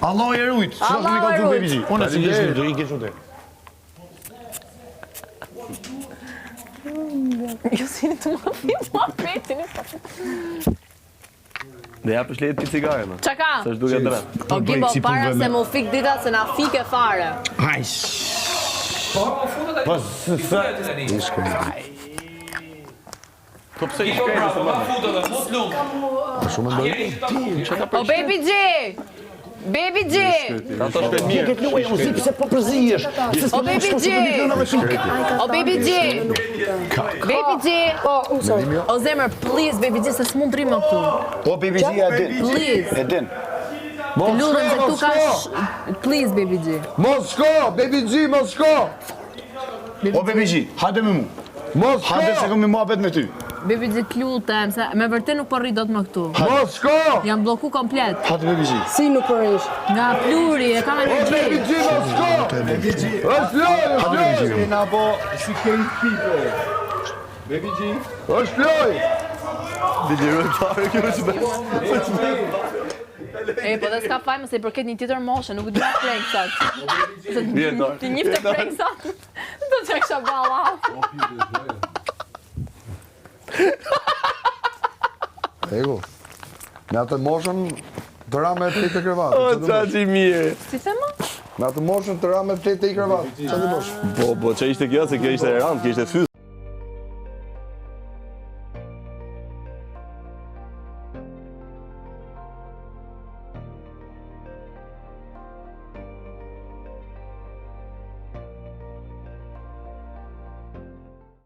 Allah e rujt. Çfarë kemi kalku baby G? Unë si jesh do i ke çutë. Jo si të më fitë më apetin e pa. Dhe japësh lejet ti cigare, no? Qa ka? Se është duke drejt. O Gimbo, para se mu fik dita se na fike fare. Hajsh. Po pse i shkrej se më? Shumë ndoj. O Baby G! Baby G! Ato shkret mirë. Këtë luaj, unë si pse po përzihesh. O Baby G! O Baby G! Baby G! O zemër, please, Baby G, se s'mund rrimë këtu. O baby G, e din. Please. E din. Të lutem se këtu ka... Please, Baby G. Mos shko, baby G, mos shko. O baby G, hajde me mu. Mos Hajde se shko. kemi muhabet me ty. Baby G, të lutem, se me vërtet nuk po rri dot më këtu. Mos shko. Jam bloku komplet. Hajde baby G. Si nuk përrish? Nga pluri, e kam O baby energji. G, mos shko. Është loj, është loj. Është loj. E, po dhe s'ka fajmë se i përket një tjetër moshe, nuk du të prejkë sot. Ti njifë të prejkë sot, do që kësha bala. Ego. Me atë moshën të rame të të krevat. O, qaci mirë. Si thema? Me atë moshën të rame të të krevat. Çfarë do bosh? Po, që ishte kjo, se kjo ishte e randë, kjo ishte fys.